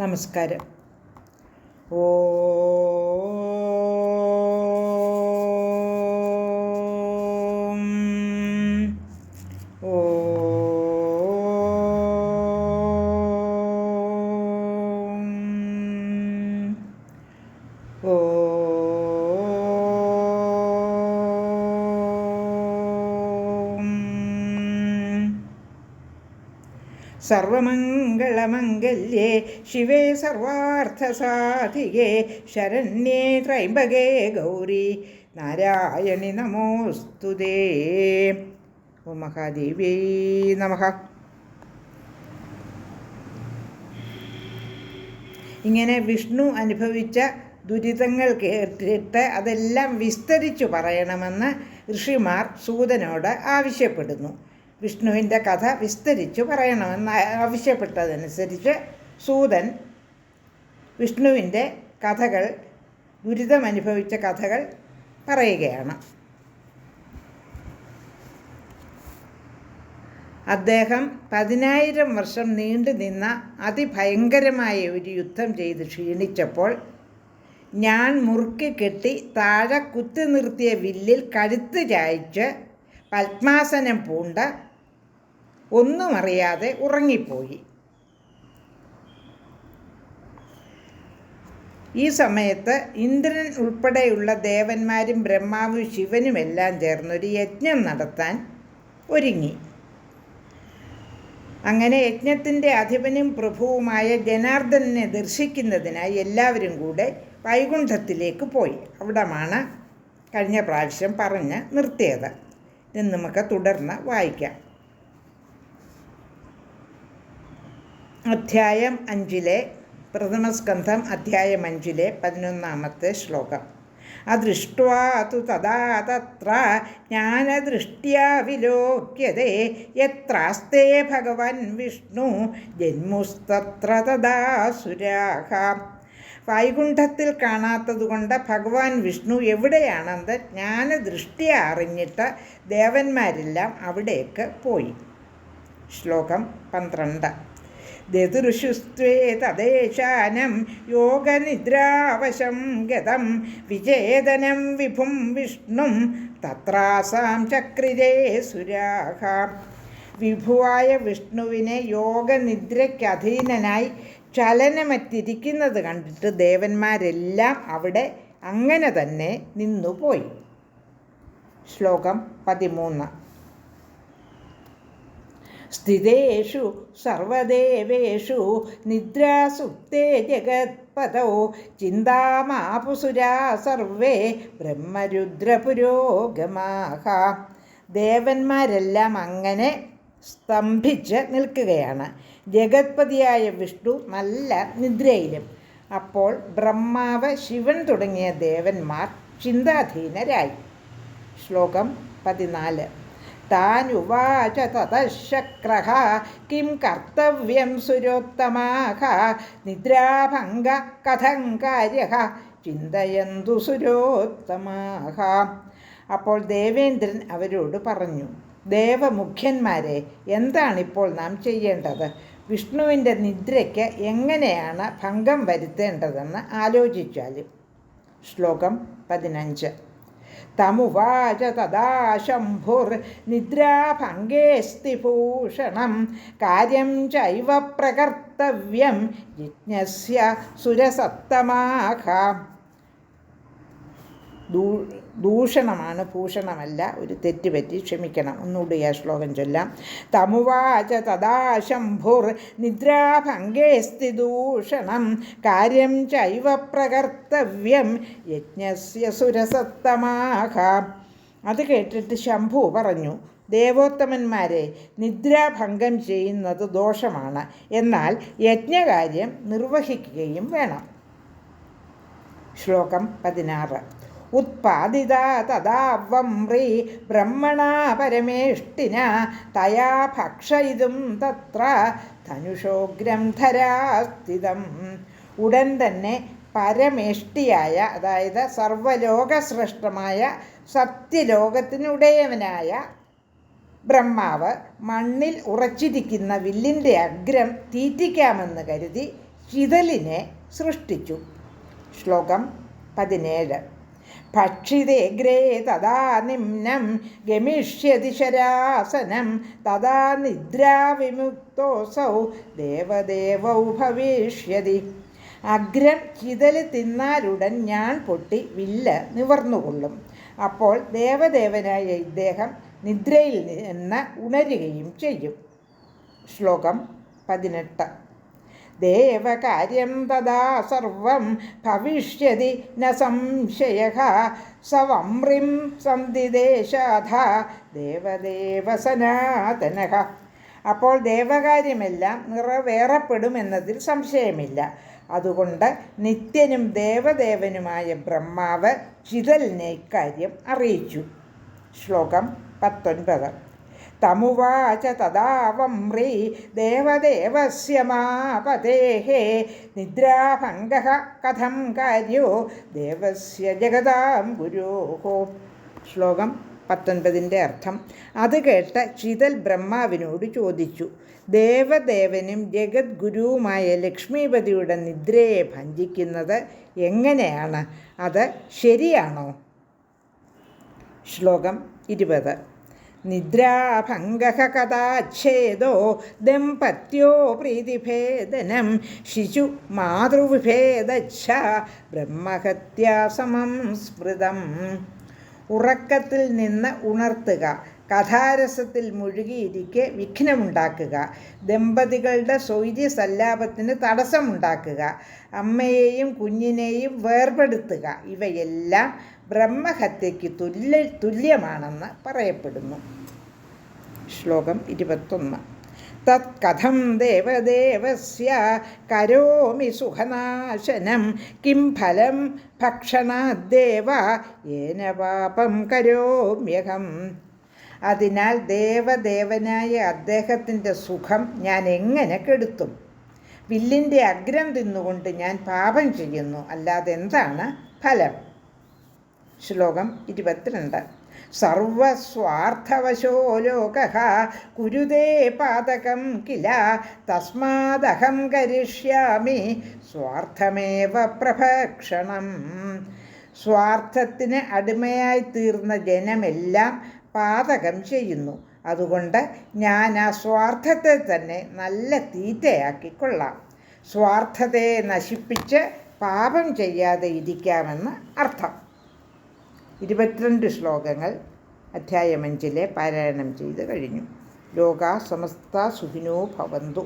നമസ്കാരം. ഓ സർവമംഗളമംഗല്യേ ശിവേ സർവാർത്ഥസാധികേ ശരണ്യേ ത്രയംബകേ ഗൗരി നാരായണി നമോസ്തുതേ. ഓം മഹാദേവ്യൈ നമഃ. ഇങ്ങനെ വിഷ്ണു അനുഭവിച്ച ദുരിതങ്ങൾ കേട്ടിട്ട് അതെല്ലാം വിസ്തരിച്ചു പറയണമെന്ന് ഋഷിമാർ സൂതനോട് ആവശ്യപ്പെടുന്നു. വിഷ്ണുവിൻ്റെ കഥ വിസ്തരിച്ചു പറയണമെന്ന് ആവശ്യപ്പെട്ടതനുസരിച്ച് സൂതൻ വിഷ്ണുവിൻ്റെ കഥകൾ, ദുരിതമനുഭവിച്ച കഥകൾ പറയുകയാണ്. അദ്ദേഹം 10,000 വർഷം നീണ്ടു നിന്ന അതിഭയങ്കരമായ ഒരു യുദ്ധം ചെയ്ത് ക്ഷീണിച്ചപ്പോൾ ഞാൻ മുറുക്കി കെട്ടി താഴെ കുത്തി നിർത്തിയ വില്ലിൽ കഴുത്ത് ചായ്ച്ച് പത്മാസനം പൂണ്ട ഒന്നും അറിയാതെ ഉറങ്ങിപ്പോയി. ഈ സമയത്ത് ഇന്ദ്രൻ ഉൾപ്പെടെയുള്ള ദേവന്മാരും ബ്രഹ്മാവും ശിവനുമെല്ലാം ചേർന്നൊരു യജ്ഞം നടത്താൻ ഒരുങ്ങി. അങ്ങനെ യജ്ഞത്തിൻ്റെ അധിപനും പ്രഭുവുമായ ജനാർദ്ദനെ ദർശിക്കുന്നതിനായി എല്ലാവരും കൂടെ വൈകുണ്ഠത്തിലേക്ക് പോയി. അവിടമാണ് കഴിഞ്ഞ പ്രാവശ്യം പറഞ്ഞ് നിർത്തിയത്. ഇത് നമുക്ക് തുടർന്ന് വായിക്കാം. അധ്യായം 5 പ്രഥമസ്കന്ധം അധ്യായം 5 11-ാമത്തെ ശ്ലോകം. അദൃഷ്ട്വാ തു തഥാ തത്ര ജ്ഞാനദൃഷ്ട്യാ വിലോക്യതേ യത്രാസ്തേ ഭഗവാൻ വിഷ്ണു ജന്മുസ്തത്ര തഥാസുരാഃ. വൈകുണ്ഠത്തിൽ കാണാത്തതുകൊണ്ട് ഭഗവാൻ വിഷ്ണു എവിടെയാണെന്ന് ജ്ഞാനദൃഷ്ടി അറിഞ്ഞിട്ട് ദേവന്മാരെല്ലാം അവിടേക്ക് പോയി. ശ്ലോകം 12. ദദൃശുസ്ത്വേ തദേശാനം യോഗനിദ്രാവശം ഗതം വിചേതനം വിഭും വിഷ്ണും തത്രാസാം ചക്രിരേ സുരാഃ. വിഭുവായ വിഷ്ണുവിനെ യോഗനിദ്രയ്ക്കധീനനായി ചലനമറ്റിരിക്കുന്നത് കണ്ടിട്ട് ദേവന്മാരെല്ലാം അവിടെ അങ്ങനെ തന്നെ നിന്നുപോയി. ശ്ലോകം 13. സ്ഥിതേഷു സർവദേവേഷു നിദ്രാസുപ്തേ ജഗത്പതോ ചിന്താമാപുസുരാ സർവേ ബ്രഹ്മരുദ്രപുരോഗമാഃ. ദേവന്മാരെല്ലാം അങ്ങനെ സ്തംഭിച്ച് നിൽക്കുകയാണ്. ജഗത്പതിയായ വിഷ്ണു നല്ല നിദ്രയിലും. അപ്പോൾ ബ്രഹ്മാവ്, ശിവൻ തുടങ്ങിയ ദേവന്മാർ ചിന്താധീനരായി. ശ്ലോകം 14. താനുവാച തതഃശക്രഃ കിം കർത്തവ്യം സുരോത്തമാഃ നിദ്രാഭംഗ കഥം കാര്യഃ ചിന്തയന്തു സുരോത്തമാഃ. അപ്പോൾ ദേവേന്ദ്രൻ അവരോട് പറഞ്ഞു, ദേവമുഖ്യന്മാരെ, എന്താണിപ്പോൾ നാം ചെയ്യേണ്ടത്? വിഷ്ണുവിൻ്റെ നിദ്രയ്ക്ക് എങ്ങനെയാണ് ഭംഗം വരുത്തേണ്ടതെന്ന് ആലോചിച്ചാലും. ശ്ലോകം 15. തമുവാച തദാ ശംഭുർ നിദ്രാഭംഗേസ്തി ഭൂഷണം കാര്യം ചൈവ പ്രകർത്തവ്യം യജ്ഞസ്യ സുരസത്തമാഃ. ദൂഷണമാണ്, ഭൂഷണമല്ല. ഒരു തെറ്റുപറ്റി, ക്ഷമിക്കണം. ഒന്നുകൂടി ആ ശ്ലോകം ചൊല്ലാം. തമുവാച തദാ ശംഭുർ നിദ്രാഭംഗേസ്തി ദൂഷണം കാര്യം ചൈവ പ്രകർത്തവ്യം യജ്ഞസ്യ സുരസത്തമാഃ. അത് കേട്ടിട്ട് ശംഭു പറഞ്ഞു, ദേവോത്തമന്മാരെ, നിദ്രാഭംഗം ചെയ്യുന്നത് ദോഷമാണ്. എന്നാൽ യജ്ഞകാര്യം നിർവഹിക്കുകയും വേണം. ശ്ലോകം 16. ഉത്പാദിത തഥാ വമ്രീ ബ്രഹ്മണാ പരമേഷ്ടിന തയാ ഭക്ഷയിതും തത്ര ധനുഷോഗ്രം ധരാസ്ഥിതം. ഉടൻ തന്നെ പരമേഷ്ടിയായ, അതായത് സർവലോകശ്രേഷ്ഠമായ സത്യലോകത്തിനുടയവനായ ബ്രഹ്മാവ് മണ്ണിൽ ഉറച്ചിരിക്കുന്ന വില്ലിൻ്റെ അഗ്രം തീറ്റിക്കാമെന്ന് കരുതി ചിതലിനെ സൃഷ്ടിച്ചു. ശ്ലോകം 17. ഭക്ഷിതേഗ്രേ തഥാ നിമ്നം ഗമിഷ്യതി ശരാസനം തഥാ നിദ്രാവിമുക്തോസൗ ദേവദേവൗ ഭവിഷ്യതി. അഗ്രം ചിതല് തിന്നാലുടൻ ഞാൻ പൊട്ടി വില്ല് നിവർന്നുകൊള്ളും. അപ്പോൾ ദേവദേവനായ ഇദ്ദേഹം നിദ്രയിൽ നിന്ന് ഉണരുകയും ചെയ്യും. ശ്ലോകം 18. ദേവകാര്യം തഥാ സർവം ഭവിഷ്യതി ന സംശയഃ സവമ്രിം സന്ധിദേശാധ ദേവദേവ സനാതനഃ. അപ്പോൾ ദേവകാര്യമെല്ലാം നിറവേറപ്പെടുമെന്നതിൽ സംശയമില്ല. അതുകൊണ്ട് നിത്യനും ദേവദേവനുമായ ബ്രഹ്മാവ് ചിതലിനെ ഇക്കാര്യം അറിയിച്ചു. ശ്ലോകം 19. തമുവാച തഥാ വമ്രി ദേവദേവസ്യ മാപതേഃ നിദ്രാഭംഗഃ കഥം കാര്യോ ദേവസ്യ ജഗതാം ഗുരോഃ. ശ്ലോകം 19ൻ്റെ അർത്ഥം: അത് കേട്ട ചിതൽ ബ്രഹ്മാവിനോട് ചോദിച്ചു, ദേവദേവനും ജഗദ്ഗുരുവുമായ ലക്ഷ്മീപതിയുടെ നിദ്രയെ ഭഞ്ജിക്കുന്നത് എങ്ങനെയാണ്? അത് ശരിയാണോ? ശ്ലോകം 20. നിദ്രാഭംഗഃ കഥാച്ഛേദോ ദമ്പത്യോ പ്രീതിഭേദനം ശിശു മാതൃവിഭേദച്ഛ ബ്രഹ്മഹത്യാ സമം സ്മൃതം. ഉറക്കത്തിൽ നിന്ന് ഉണർത്തുക, കഥാരസത്തിൽ മുഴുകിയിരിക്കെ വിഘ്നമുണ്ടാക്കുക, ദമ്പതികളുടെ സ്വൈര്യസല്ലാപത്തിന് തടസ്സമുണ്ടാക്കുക, അമ്മയെയും കുഞ്ഞിനെയും വേർപെടുത്തുക, ഇവയെല്ലാം ബ്രഹ്മഹത്യയ്ക്ക് തുല്യമാണെന്ന് പറയപ്പെടുന്നു. ശ്ലോകം 21. തത് കഥം ദേവദേവസ്യ കരോമി സുഖനാശനം കിം ഫലം ഭക്ഷണാദ്ദേവ യേന പാപം കരോമ്യഹം. അതിനാൽ ദേവദേവനായ അദ്ദേഹത്തിൻ്റെ സുഖം ഞാൻ എങ്ങനെ കെടുത്തും? വില്ലിൻ്റെ അഗ്രം തിന്നുകൊണ്ട് ഞാൻ പാപം ചെയ്യുന്നു, അല്ലാതെ എന്താണ് ഫലം? ശ്ലോകം 22. സർവസ്വാർത്ഥവശോ ലോകഃ കുരുതേ പാതകം കില തസ്മാദഹം കരിഷ്യാമി സ്വാർത്ഥമേവ പ്രഭക്ഷണം. സ്വാർത്ഥത്തിന് അടിമയായി തീർന്ന ജനമെല്ലാം പാതകം ചെയ്യുന്നു. അതുകൊണ്ട് ഞാൻ ആ സ്വാർത്ഥത്തെ തന്നെ നല്ല തീറ്റയാക്കിക്കൊള്ളാം. സ്വാർത്ഥതയെ നശിപ്പിച്ച് പാപം ചെയ്യാതെ ഇരിക്കാമെന്ന് അർത്ഥം. 22 ശ്ലോകങ്ങൾ അധ്യായം 5 പാരായണം ചെയ്ത് കഴിഞ്ഞു. ലോകാ സമസ്ത സുഖിനോ ഭവന്തു.